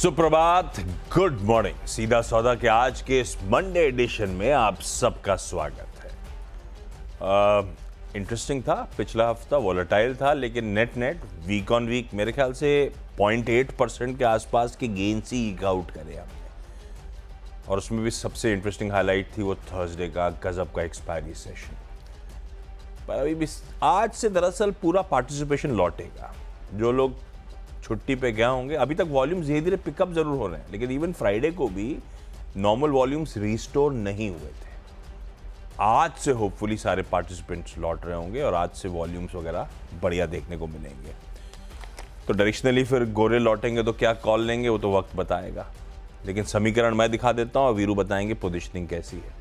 सुप्रभात, good morning. सीधा सौदा के आज के इस मंडे एडिशन में आप सबका स्वागत है। इंटरेस्टिंग था, पिछला हफ्ता वॉलेटाइल था, लेकिन नेट वीक ऑन वीक मेरे ख्याल से 0.8% के आसपास के गेन्स ही ईक आउट करे हमने। और उसमें भी सबसे इंटरेस्टिंग हाईलाइट थी वो थर्सडे का गजब का एक्सपायरी सेशन। पर अभी भी आज से दरअसल पूरा पार्टिसिपेशन लौटेगा। जो लोग छुट्टी पे गए होंगे, अभी तक वॉल्यूम्स धीरे धीरे पिकअप जरूर हो रहे हैं, लेकिन इवन फ्राइडे को भी नॉर्मल वॉल्यूम्स रिस्टोर नहीं हुए थे। आज से होपफुली सारे पार्टिसिपेंट्स लौट रहे होंगे और आज से वॉल्यूम्स वगैरह बढ़िया देखने को मिलेंगे। तो डायरेक्शनली फिर गोरे लौटेंगे तो क्या कॉल लेंगे वो तो वक्त बताएगा, लेकिन समीकरण मैं दिखा देता हूँ और वीरू बताएंगे पोजिशनिंग कैसी है।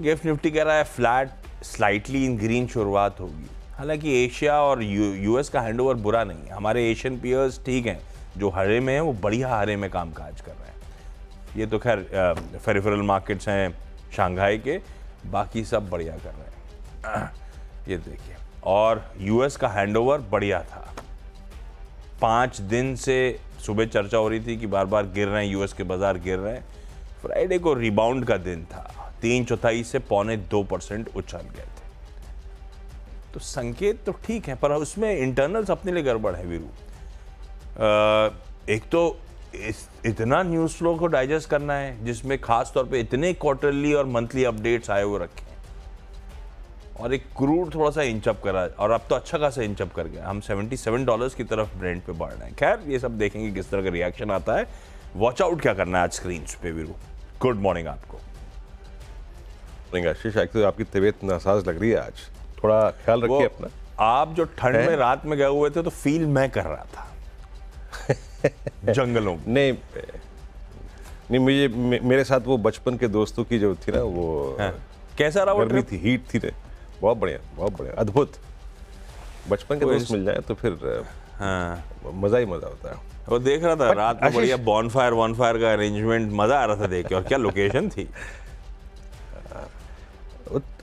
गिफ्ट निफ्टी कह रहा है फ्लैट स्लाइटली इन ग्रीन शुरुआत होगी। हालांकि एशिया और यूएस का हैंडओवर बुरा नहीं है। हमारे एशियन पियर्स ठीक हैं, जो हरे में हैं वो बढ़िया हरे में कामकाज कर रहे हैं। ये तो खैर फेरिफेरल मार्केट्स हैं शंघाई के, बाकी सब बढ़िया कर रहे हैं। ये देखिए, और यूएस का हैंडओवर बढ़िया था। 5 दिन से सुबह चर्चा हो रही थी कि बार बार गिर रहे हैं, यूएस के बाजार गिर रहे हैं। फ्राइडे को रिबाउंड का दिन था, 3/4 से 0.25% उछल गए थे। तो संकेत तो ठीक है, पर उसमें इंटरनल्स अपने लिए गड़बड़ है वीरू। एक तो इतना न्यूज़ फ्लो को डाइजेस्ट करना है जिसमें खास तौर पे इतने क्वार्टरली और मंथली अपडेट्स आए हुए रखे हैं, और एक क्रूड थोड़ा सा इंचअप करा, और अब तो अच्छा खासा इंचअप कर गया। हम $77 की तरफ ब्रेंट पे बढ़ रहे हैं। खैर ये सब देखेंगे किस तरह का रिएक्शन आता है। वॉच आउट क्या करना है आज स्क्रीन पे वीरू। गुड मॉर्निंग आपको। आशीष, आपकी तबीयत नासाज लग रही है आज, थोड़ा ख्याल रखिए अपना। आप जो ठंड में रात में गए हुए थे तो फील मैं कर रहा था जंगलों में। नहीं मुझे मेरे साथ वो बचपन के दोस्तों की जो थी ना वो कैसा रहा वो गर्मी ट्रिप? थी, हीट थी, बहुत बढ़िया, अद्भुत। बचपन के दोस्त मिल जाए तो फिर मजा ही मजा होता है। वो देख रहा था रात में बढ़िया बॉनफायर का अरेंजमेंट, मजा आ रहा था देख के। और क्या लोकेशन थी।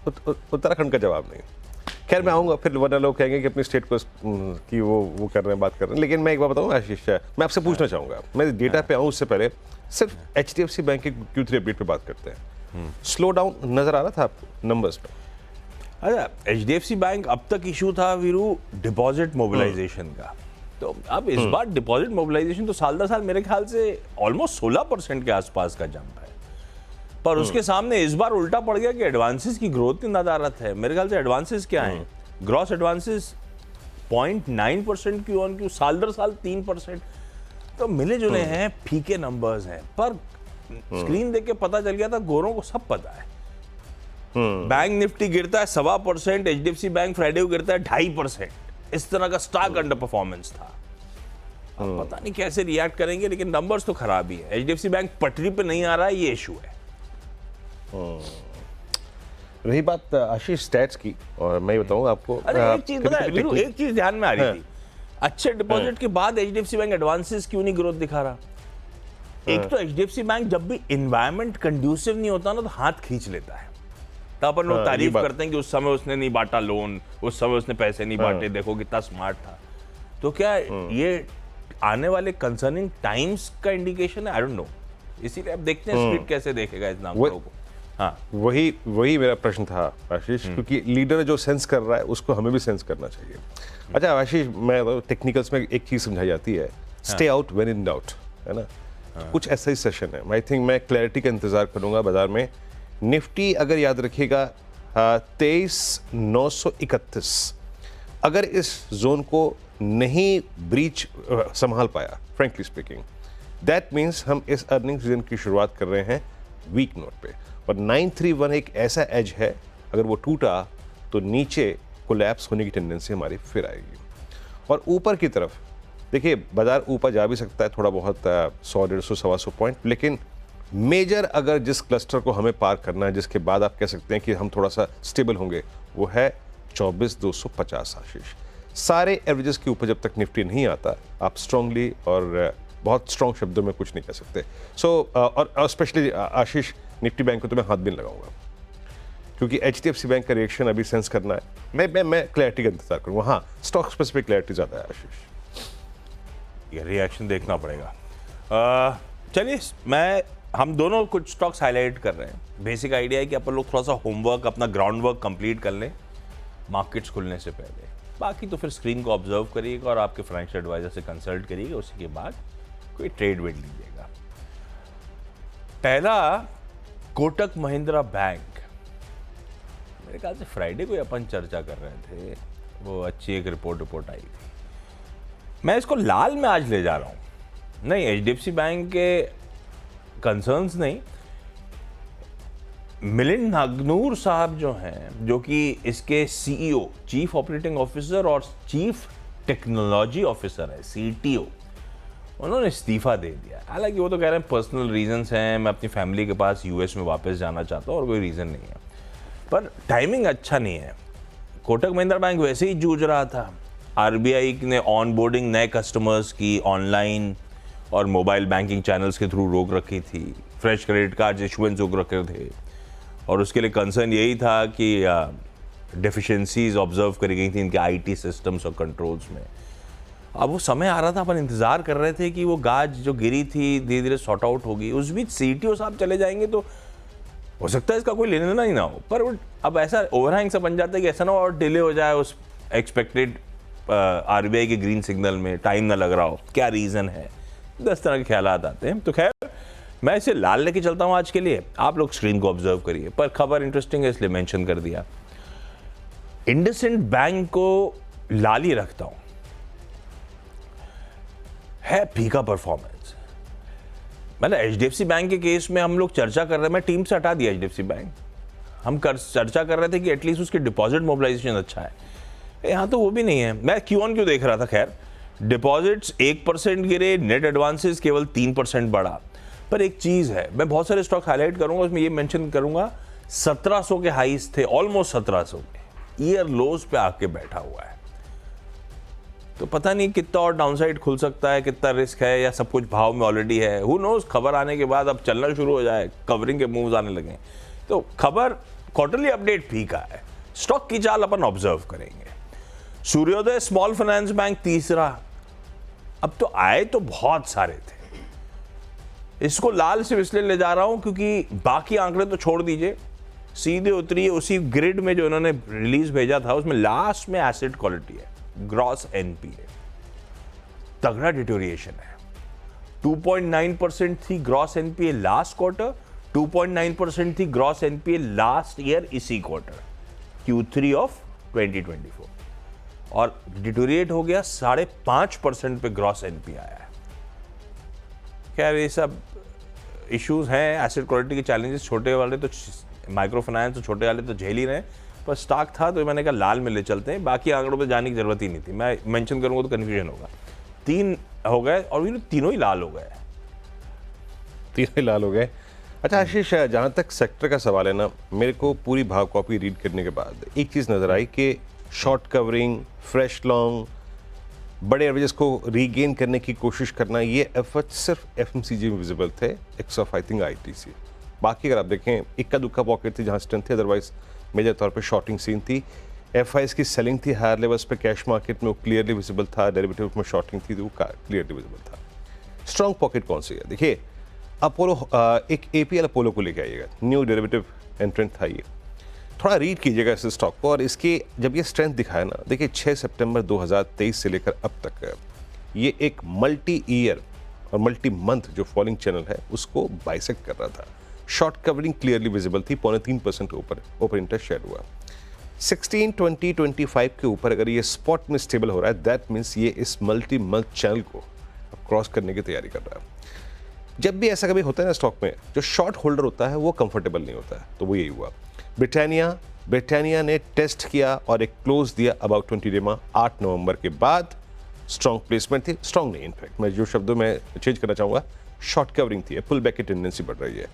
उत्तराखंड का जवाब नहीं। खैर मैं आऊँगा फिर, वरना लोग कहेंगे कि अपनी स्टेट को कि वो कर रहे हैं, बात कर रहे हैं। लेकिन मैं एक बार बताऊँ आशीष, मैं आपसे पूछना चाहूँगा, मैं डेटा पे आऊँ उससे पहले सिर्फ HDFC बैंक के Q3 अपडेट पे बात करते हैं। स्लो डाउन नजर आ रहा था आपको नंबर्स पे? अच्छा, HDFC बैंक अब तक इशू था वीरू डिपॉजिट मोबिलाइजेशन का। तो अब इस बार डिपॉजिट मोबिलाइजेशन तो साल दर साल मेरे ख्याल से ऑलमोस्ट 16% के आसपास का जंप है, पर उसके सामने इस बार उल्टा पड़ गया कि एडवांसेस की ग्रोथ की नदारत है। मेरे ख्याल से एडवांसेस क्या हैं? Gross advances 0.9% Q on Q, साल दर साल 3%। तो मिले जुले हैं, फीके नंबर्स हैं, पर स्क्रीन देख के पता चल गया था, गोरों को सब पता है। बैंक निफ्टी गिरता है 1.25%, HDFC बैंक फ्राइडे को गिरता है 2.5%। इस तरह का स्टार्क अंडर परफॉर्मेंस था। अब पता नहीं कैसे रिएक्ट करेंगे, लेकिन नंबर्स तो खराब ही है। HDFC बैंक पटरी पे नहीं आ रहा है, ये इशू है। रही बात आशीष स्टैट्स की, और मैं बताऊं आपको, अरे एक चीज पता है वीरू, एक चीज ध्यान में आ रही थी। अच्छे डिपॉजिट के बाद HDFC बैंक एडवांसेस क्यों नहीं ग्रोथ दिखा रहा? एक तो HDFC बैंक जब भी एनवायरनमेंट कंड्यूसिव नहीं होता ना तो हाथ खींच लेता है। तो अपन लोग तारीफ करते हैं कि उस समय उसने नहीं बांटा लोन, उस समय उसने पैसे नहीं बांटे, देखो कितना स्मार्ट था। तो क्या ये आने वाले कंसर्निंग टाइम्स का इंडिकेशन है? I don't know. इसीलिए अब देखते हैं स्ट्रीट कैसे देखेगा इस नाम को। हाँ, वही मेरा प्रश्न था आशीष, क्योंकि लीडर जो सेंस कर रहा है उसको हमें भी सेंस करना चाहिए। अच्छा आशीष, मैं टेक्निकल्स में एक चीज समझाई जाती है, stay out when in doubt, है ना? कुछ ऐसा ही सेशन है। आई थिंक मैं क्लैरिटी का इंतजार करूंगा बाजार में। निफ्टी अगर याद रखिएगा 23,931, अगर इस जोन को नहीं ब्रीच संभाल पाया, फ्रेंकली स्पीकिंग, दैट मीन्स हम इस अर्निंग सीजन की शुरुआत कर रहे हैं वीक नोट पे। और 931 एक ऐसा एज है, अगर वो टूटा तो नीचे कोलैप्स होने की टेंडेंसी हमारी फिर आएगी। और ऊपर की तरफ देखिए, बाजार ऊपर जा भी सकता है थोड़ा बहुत, 100, 150, 125 पॉइंट, लेकिन मेजर अगर जिस क्लस्टर को हमें पार करना है, जिसके बाद आप कह सकते हैं कि हम थोड़ा सा स्टेबल होंगे, वो है 24,250 आशीष। सारे एवरेजेस के ऊपर जब तक निफ्टी नहीं आता, आप स्ट्रांगली और बहुत स्ट्रॉन्ग शब्दों में कुछ नहीं कह सकते। और स्पेशली आशीष, निफ्टी बैंक को तो मैं हाथ भी नहीं लगाऊंगा, क्योंकि HDFC बैंक का रिएक्शन अभी सेंस करना है। मैं क्लैरिटी का इंतजार करूंगा। हाँ, स्टॉक स्पेसिफिक क्लैरिटी ज़्यादा है आशीष। ये रिएक्शन देखना पड़ेगा। चलिए हम दोनों कुछ स्टॉक्स हाईलाइट कर रहे हैं। बेसिक आइडिया है कि अपन लोग थोड़ा सा होमवर्क, अपना ग्राउंड वर्क कंप्लीट कर लें मार्केट्स खुलने से पहले। बाकी तो फिर स्क्रीन को ऑब्जर्व करिएगा और आपके फाइनेंशियल एडवाइजर से कंसल्ट करिएगा, उसी के बाद कोई ट्रेड वेड लीजिएगा। पहला, कोटक महिंद्रा बैंक। मेरे ख्याल से फ्राइडे को अपन चर्चा कर रहे थे, वो अच्छी एक रिपोर्ट आई थी। मैं इसको लाल में आज ले जा रहा हूँ। नहीं, एचडीएफसी बैंक के कंसर्न्स नहीं, मिलिंद नागनूर साहब जो हैं, जो कि इसके सीईओ, चीफ ऑपरेटिंग ऑफिसर और चीफ टेक्नोलॉजी ऑफिसर है, सीटीओ, उन्होंने इस्तीफा दे दिया। हालांकि वो तो कह रहे हैं पर्सनल रीजंस हैं, मैं अपनी फैमिली के पास यूएस में वापस जाना चाहता हूँ और कोई रीज़न नहीं है। पर टाइमिंग अच्छा नहीं है। कोटक महिंद्रा बैंक वैसे ही जूझ रहा था। आरबीआई ने ऑनबोर्डिंग नए कस्टमर्स की ऑनलाइन और मोबाइल बैंकिंग चैनल्स के थ्रू रोक रखी थी, फ्रेश क्रेडिट कार्ड इशुएंस रोक रखे थे, और उसके लिए कंसर्न यही था कि डेफिशिएंसीज ऑब्जर्व करी गई थी इनके आईटी सिस्टम्स और कंट्रोल्स में। अब वो समय आ रहा था, अपन इंतज़ार कर रहे थे कि वो गाज जो गिरी थी धीरे धीरे सॉर्ट आउट होगी। उस बीच सीटीओ साहब चले जाएंगे तो हो सकता है इसका कोई लेना देना ही ना हो। पर अब ऐसा ओवरहैंग सा बन जाता है कि ऐसा ना और डिले हो जाए उस एक्सपेक्टेड आरबीआई के ग्रीन सिग्नल में, टाइम ना लग रहा हो, क्या रीज़न है, 10 तरह के ख्यालात आते हैं। तो खैर, मैं इसे लाल लेके चलता हूँ आज के लिए, आप लोग स्क्रीन को ऑब्जर्व करिए। पर खबर इंटरेस्टिंग है इसलिए मेंशन कर दिया। इंडसइंड बैंक को लाल ही रखता हूँ, है फीका परफॉर्मेंस। मतलब एचडीएफसी बैंक के केस में हम लोग चर्चा कर रहे हैं, मैं टीम से हटा दिया एचडीएफसी बैंक। हम चर्चा कर रहे थे कि एटलीस्ट उसके डिपॉजिट मोबिलाइजेशन अच्छा है, यहाँ तो वो भी नहीं है। मैं क्यों देख रहा था। खैर, डिपॉजिट्स 1% गिरे, नेट एडवांसेस केवल 3% बढ़ा। पर एक चीज़ है, मैं बहुत सारे स्टॉक हाईलाइट करूंगा, उसमें ये मेंशन करूंगा 1700 के हाईज थे, ऑलमोस्ट 1700 के ईयर लोज पे आके बैठा हुआ है। तो पता नहीं कितना और डाउनसाइड खुल सकता है, कितना रिस्क है, या सब कुछ भाव में ऑलरेडी है, हु नोज। खबर आने के बाद अब चलना शुरू हो जाए, कवरिंग के मूव्स आने लगे। तो खबर क्वार्टरली अपडेट फीका है, स्टॉक की चाल अपन ऑब्जर्व करेंगे। सूर्योदय स्मॉल फाइनेंस बैंक तीसरा। अब तो आए तो बहुत सारे थे, इसको लाल से इसलिए ले जा रहा हूं क्योंकि बाकी आंकड़े तो छोड़ दीजिए, सीधे उतरिए उसी ग्रिड में जो इन्होंने रिलीज भेजा था, उसमें लास्ट में एसेट क्वालिटी है, ग्रॉस एनपीए तगड़ा डिटोरिएशन है। 2.9% थी ग्रॉस एनपीए लास्ट क्वार्टर, 2.9% थी ग्रॉस एनपीए लास्ट ईयर इसी क्वार्टर Q3 ऑफ 2024, और डिटोरिएट हो गया 5.5% पे ग्रॉस एनपी आया है। खैर, ये सब इश्यूज हैं, एसेट क्वालिटी के चैलेंजेस। छोटे वाले तो माइक्रो फाइनेंस तो छोटे वाले तो झेल ही रहे हैं, पर स्टॉक था तो मैंने कहा लाल में ले चलते हैं। बाकी आंकड़ों पे जाने की जरूरत ही नहीं थी, मैं मेंशन करूंगा तो कन्फ्यूजन होगा। 3 हो गए और ये तीनों ही लाल हो गए। तीनों ही लाल हो गए। अच्छा आशीष, जहाँ तक सेक्टर का सवाल है ना, मेरे को पूरी भाव कॉपी रीड करने के बाद एक चीज़ नज़र आई कि शॉर्ट कवरिंग, फ्रेश लॉन्ग, बड़े एवरेजेस को रीगेन करने की कोशिश करना, ये एफर्ट सिर्फ एफएमसीजी में विजिबल थे, x of I think ITC. बाकी अगर आप देखें, इक्का दुक्का पॉकेट थी जहाँ स्ट्रेंथ थी, अदरवाइज मेजर तौर पे शॉर्टिंग सीन थी। एफआईएस की सेलिंग थी हायर लेवल्स पे, कैश मार्केट में वो क्लियरली विजिबल था, डेरिवेटिव में शॉर्टिंग थी तो वो क्लियरली विजिबल था। स्ट्रॉन्ग पॉकेट कौन सी है? देखिए, अपोलो, एक एपीएल अपोलो को लेके आइएगा, न्यू डेरिवेटिव एंट्रेंट था ये। थोड़ा रीड कीजिएगा इस स्टॉक को, और इसकी जब ये स्ट्रेंथ दिखाया ना, देखिए 6 सितंबर 2023 से लेकर अब तक ये एक मल्टी ईयर और मल्टी मंथ जो फॉलिंग चैनल है उसको बाइसेक्ट कर रहा था। शॉर्ट कवरिंग क्लियरली विजिबल थी, 3.25% के ऊपर इंटरेस्ट शेयर हुआ। 16, 20, 25 के ऊपर अगर ये स्पॉट में स्टेबल हो रहा है, दैट मीन्स ये इस मल्टी मंथ चैनल को क्रॉस करने की तैयारी कर रहा है। जब भी ऐसा कभी होता है ना स्टॉक में, जो शॉर्ट होल्डर होता है वो कंफर्टेबल नहीं होता है, तो वो यही हुआ। ब्रिटानिया ने टेस्ट किया और एक क्लोज दिया अबाउट 20 डेमा 8 नवंबर के बाद। स्ट्रॉन्ग प्लेसमेंट थी, स्ट्रॉन्ग नहीं, इनफैक्ट मैं जो शब्दों में चेंज करना चाहूँगा, शॉर्ट कवरिंग थी, पुल बैक की टेंडेंसी बढ़ रही है।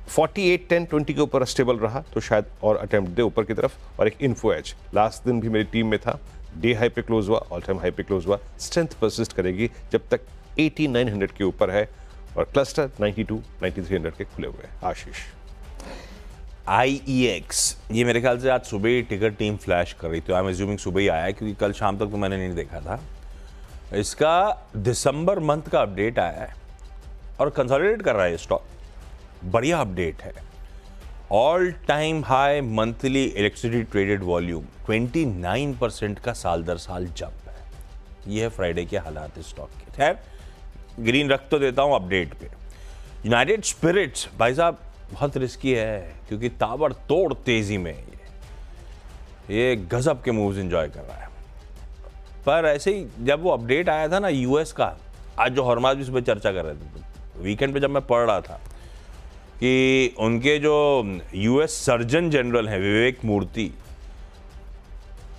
48, 10, 20 के ऊपर स्टेबल रहा तो शायद और अटेम्प्ट दे ऊपर की तरफ। और एक इन्फो एज लास्ट दिन भी मेरी टीम में था, डे हाई पे क्लोज हुआ, ऑल टाइम हाई पे क्लोज हुआ। स्ट्रेंथ परसिस्ट करेगी जब तक 8900 के ऊपर है, और क्लस्टर 92, 9300 के खुले हुए हैं। आशीष, IEX, ये मेरे ख्याल से आज सुबह ही टिकट टीम फ्लैश कर रही थी, आई एम अज्यूमिंग सुबह ही आया क्योंकि कल शाम तक तो मैंने नहीं देखा था। इसका दिसंबर मंथ का अपडेट आया है, और कंसोलिडेट कर रहा है ये स्टॉक। बढ़िया अपडेट है। All time high monthly electricity traded volume 29% का साल दर साल जंप है। ये है फ्राइडे के हालात इस स्टॉक के। खैर ग्रीन रख तो देता हूं अपडेट पे। यूनाइटेड स्पिरिट्स भाई साहब बहुत रिस्की है, क्योंकि ताबड़तोड़ तेजी में ये गजब के मूव्स एंजॉय कर रहा है। पर ऐसे ही जब वो अपडेट आया था ना यूएस का, आज जो हरमाज भी इस पर चर्चा कर रहे थे, वीकेंड पे जब मैं पढ़ रहा था कि उनके जो यूएस सर्जन जनरल हैं विवेक मूर्ति,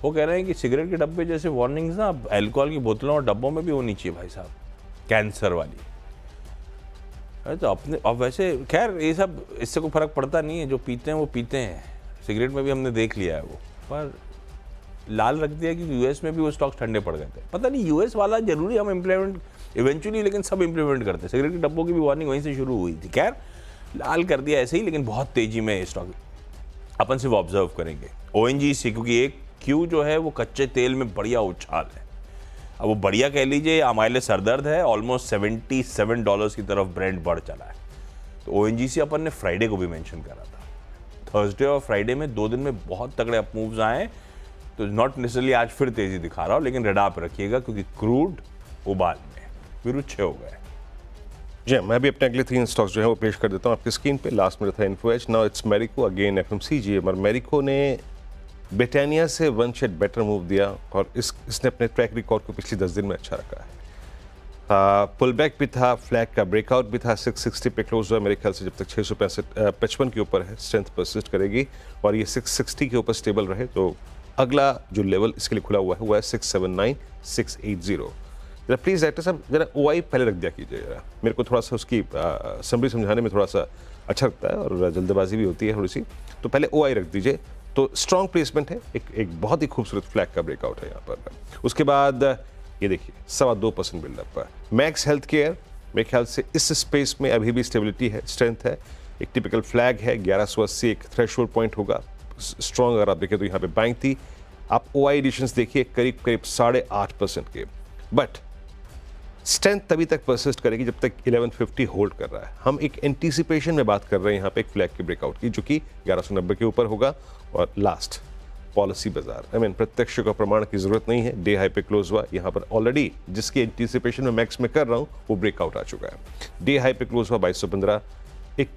वो कह रहे हैं कि सिगरेट के डब्बे जैसे वार्निंग्स ना अल्कोहल की बोतलों और डब्बों में भी होनी चाहिए भाई साहब, कैंसर वाली। अरे तो अपने अब वैसे खैर ये सब इससे कोई फर्क पड़ता नहीं है, जो पीते हैं वो पीते हैं। सिगरेट में भी हमने देख लिया है वो, पर लाल रख दिया कि यूएस में भी वो स्टॉक्स ठंडे पड़ गए थे। पता नहीं यूएस वाला जरूरी हम इम्प्लीमेंट इवेंचुअली, लेकिन सब इम्प्लीमेंट करते हैं। सिगरेट के डब्बों की भी वार्निंग वहीं से शुरू हुई थी। खैर लाल कर दिया ऐसे ही, लेकिन बहुत तेजी में स्टॉक अपन सिर्फ ऑब्जर्व करेंगे। ओएनजीसी, क्योंकि एक क्यू जो है वो कच्चे तेल में बढ़िया उछाल है। अब वो बढ़िया कह लीजिए, हमारे लिए सरदर्द है। ऑलमोस्ट $77 की तरफ ब्रेंट बढ़ चला है। तो ओएनजीसी अपन ने फ्राइडे को भी मेंशन करा था। थर्सडे और फ्राइडे में 2 दिन में बहुत तगड़े अप मूव्स आए, तो नॉट नेसेसरली आज फिर तेजी दिखा रहा हूँ, लेकिन रडार पे रखिएगा, क्योंकि क्रूड उबाल में विरुच्छे हो गए। जी मैं भी अपने अगले 3 स्टॉक्स जो है वो पेश कर देता हूँ आपकी स्क्रीन पे। लास्ट में था Info Edge, now it's Marico again FMCG. और मैरिको ने ब्रिटानिया से 1 शेड बेटर मूव दिया, और इसने अपने ट्रैक रिकॉर्ड को पिछले 10 दिन में अच्छा रखा है। पुल बैक भी था, फ्लैग का ब्रेकआउट भी था, 660 पे क्लोज हुआ। मेरे ख्याल से जब तक 655 के ऊपर है स्ट्रेंथ परसिस्ट करेगी, और ये 660 के ऊपर स्टेबल रहे तो अगला जो लेवल इसके लिए खुला हुआ है वो है 679-680। जरा प्लीज़ डायरेक्टर साहब जरा ओआई पहले रख दिया कीजिए जरा, मेरे को थोड़ा सा उसकी समरी समझाने में थोड़ा सा अच्छा लगता है और जल्दबाजी भी होती है थोड़ी सी, तो पहले ओआई रख दीजिए। तो स्ट्रॉन्ग प्लेसमेंट है, एक बहुत ही खूबसूरत फ्लैग का ब्रेकआउट है यहाँ पर। उसके बाद ये देखिए 2.25% बिल्डअप पर मैक्स हेल्थ केयर, मेरे ख्याल से इस स्पेस में अभी भी स्टेबिलिटी है, स्ट्रेंथ है। एक टिपिकल फ्लैग है 1180 एक थ्रेशोल्ड पॉइंट होगा, स्ट्रॉन्ग अगर आप देखें तो यहाँ पे बाइंग थी। आप ओआई एडिशंस देखिए करीब 8.5% के, बट स्ट्रेंथ तभी तक परसिस्ट करेगी जब तक 1150 होल्ड कर रहा है। हम एक एंटीसिपेशन में बात कर रहे हैं यहाँ पे एक फ्लैग के ब्रेकआउट की, जो कि 1190 के ऊपर होगा। और लास्ट पॉलिसी बाजार, प्रत्यक्ष का प्रमाण की जरूरत नहीं है, डे हाई पे क्लोज हुआ। यहाँ पर ऑलरेडी जिसकी एंटीसिपेशन में मैक्स में कर रहा हूँ वो ब्रेकआउट आ चुका है। डे हाई पे क्लोज हुआ 2215, एक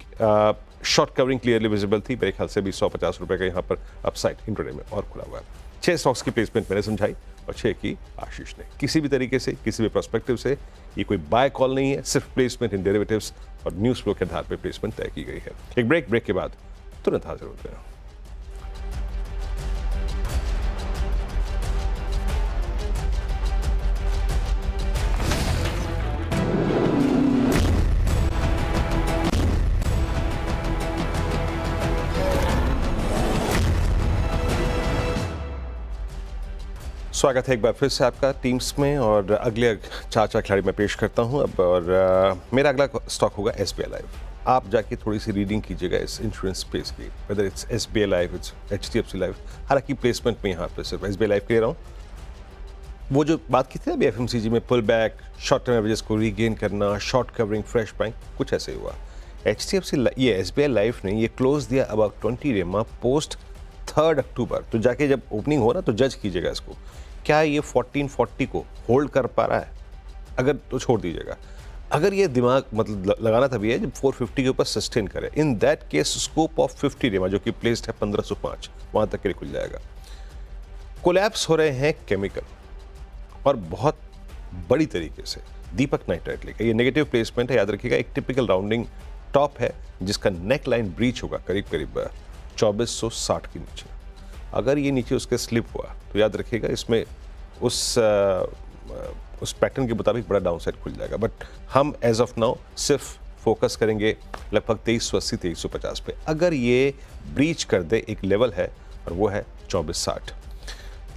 शॉर्ट कवरिंग क्लियरली विजिबल थी, मेरे ख्याल से भी 150 रुपए का यहाँ पर अपसाइड इंट्राडे में और खुला हुआ है। 6 स्टॉक्स की प्लेसमेंट मैंने समझाई और 6 की आशीष ने। किसी भी तरीके से, किसी भी पर्सपेक्टिव से ये कोई बाय कॉल नहीं है, सिर्फ प्लेसमेंट इन डेरिवेटिव्स और न्यूज़ फ्लो के आधार पर प्लेसमेंट तय की गई है। एक ब्रेक के बाद तुरंत हाजिर होते हैं। स्वागत है एक बार फिर से आपका टीम्स में, और अगले 4 खिलाड़ी मैं पेश करता हूं अब। और मेरा अगला स्टॉक होगा एसबीआई लाइफ। आप जाके थोड़ी सी रीडिंग कीजिएगा इस इंश्योरेंस स्पेस की, whether it's SBI life, it's HDFC life. हालांकि प्लेसमेंट में यहाँ पे सिर्फ एसबीआई लाइफ ले रहा हूँ। वो जो बात की थी अभी एफएमसीजी में pull back, short term averages को रीगेन करना, शॉर्ट कवरिंग, फ्रेश बाइंग, कुछ ऐसे ही हुआ। एचडीएफसी ये एसबीआई लाइफ ने ये क्लोज दिया अबाउट 20 रेमा पोस्ट 3 अक्टूबर। तो जाके जब ओपनिंग हो ना तो जज कीजिएगा इसको, क्या ये 1440 को होल्ड कर पा रहा है? अगर तो छोड़ दीजिएगा। अगर ये दिमाग मतलब लगाना था भी है जब 450 के ऊपर सस्टेन करे, in that case scope of 50 रेमा जो कि प्लेस्ड है 1505 वहां तक के लिए खुल जाएगा। कोलैप्स हो रहे हैं केमिकल, और बहुत बड़ी तरीके से। दीपक नाइट्राइट लेकर ये नेगेटिव प्लेसमेंट है, याद रखिएगा। एक टिपिकल राउंडिंग टॉप है जिसका नेक लाइन ब्रीच होगा करीब 2460 के नीचे। अगर ये नीचे उसके स्लिप हुआ तो याद रखिएगा इसमें उस पैटर्न के मुताबिक बड़ा डाउन साइड खुल जाएगा। बट हम एज ऑफ नाउ सिर्फ फोकस करेंगे लगभग 2380 2350 पे। अगर ये ब्रीच कर दे एक लेवल है और वो है 2460।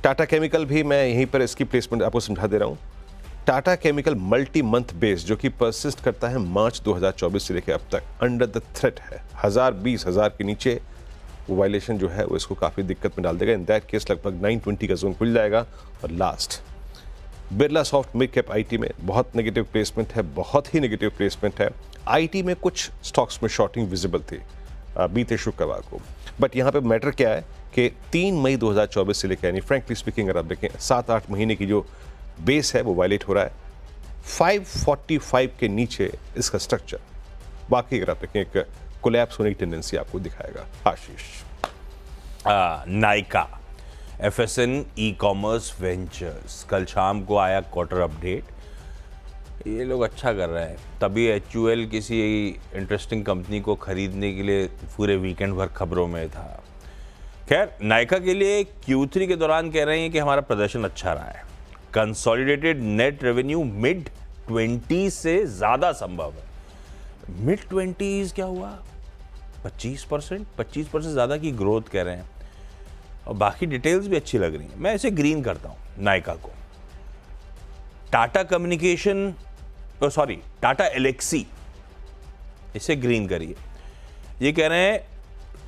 टाटा केमिकल भी मैं यहीं पर इसकी प्लेसमेंट आपको समझा दे रहा हूँ। Tata chemical multi month base जो कि परसिस्ट करता है मार्च 2024 से लेकर अब तक, अंडर द थ्रेट है। 1020,000 के नीचे वो वायलेशन जो है वो इसको काफ़ी दिक्कत में डाल देगा। इन दैट केस लगभग 920 का जोन खुल जाएगा। और last Birla soft mid cap IT में बहुत नेगेटिव प्लेसमेंट है, बहुत ही नेगेटिव प्लेसमेंट है। आईटी में कुछ स्टॉक्स में शॉर्टिंग विजिबल थी बीते शुक्रवार को, बट यहाँ पे मैटर क्या है कि 3 मई 2024 से लेकर, यानी फ्रैंकली स्पीकिंग अगर आप देखें 7-8 महीने की जो बेस है वो वायलेट हो रहा है। 545 के नीचे इसका स्ट्रक्चर बाकी अगर आप देखें एक कोलैप्स होने की टेंडेंसी आपको दिखाएगा। Ashish, Nykaa FSN e commerce ventures, कल शाम को आया क्वार्टर अपडेट। ये लोग अच्छा कर रहे हैं, तभी एचयूएल किसी इंटरेस्टिंग कंपनी को खरीदने के लिए पूरे वीकेंड भर खबरों में था। खैर, नाइका के लिए Q3 के दौरान कह रहे हैं कि हमारा प्रदर्शन अच्छा रहा है। कंसोलिडेटेड नेट रेवेन्यू मिड 20 से ज़्यादा संभव है। मिड 20s क्या हुआ? 25% ज़्यादा की ग्रोथ कह रहे हैं, और बाकी डिटेल्स भी अच्छी लग रही हैं। मैं इसे ग्रीन करता हूँ नाइका को। टाटा कम्युनिकेशन, टाटा एलेक्सी, इसे ग्रीन करिए। ये कह रहे हैं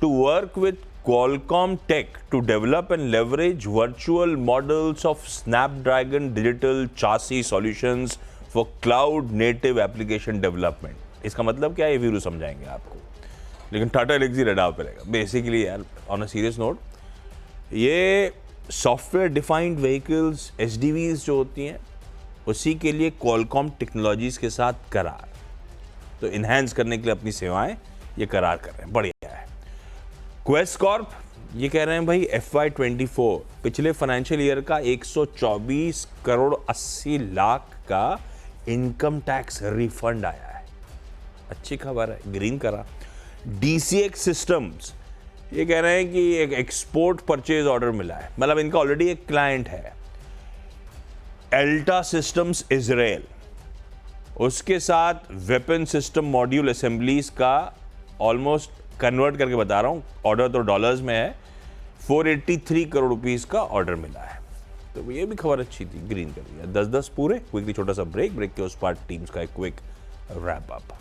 to work with Qualcomm tech to develop and leverage virtual models of Snapdragon digital chassis solutions for cloud native application development. इसका मतलब क्या है, ये वीरू समझाएंगे आपको, लेकिन टाटा एलेक्सी रडार पे रहेगा। बेसिकली यार, ऑन अ सीरियस नोट, ये सॉफ्टवेयर डिफाइंड व्हीकल्स SDVs जो होती हैं, उसी के लिए क्वालकॉम टेक्नोलॉजीज के साथ करार, तो इन्हेंस करने के लिए अपनी सेवाएं ये करार कर रहे हैं। बढ़िया है। क्वेस्ट कॉर्प ये कह रहे हैं भाई FY24 पिछले फाइनेंशियल ईयर का 124 करोड़ 80 लाख का इनकम टैक्स रिफंड आया है। अच्छी खबर है, ग्रीन करा। DCX सिस्टम्स ये कह रहे हैं कि एक एक्सपोर्ट परचेज ऑर्डर मिला है, मतलब इनका ऑलरेडी एक क्लाइंट है एल्टा सिस्टम्स इजराइल, उसके साथ वेपन सिस्टम मॉड्यूल असेंबलीज का ऑलमोस्ट कन्वर्ट करके बता रहा हूं, ऑर्डर तो डॉलर्स में है, 483 करोड़ रुपीस का ऑर्डर मिला है। तो ये भी खबर अच्छी थी, ग्रीन कर दिया। 10-10 पूरे। क्विकली छोटा सा ब्रेक के उस पार्ट टीम्स का एक क्विक रैप अप।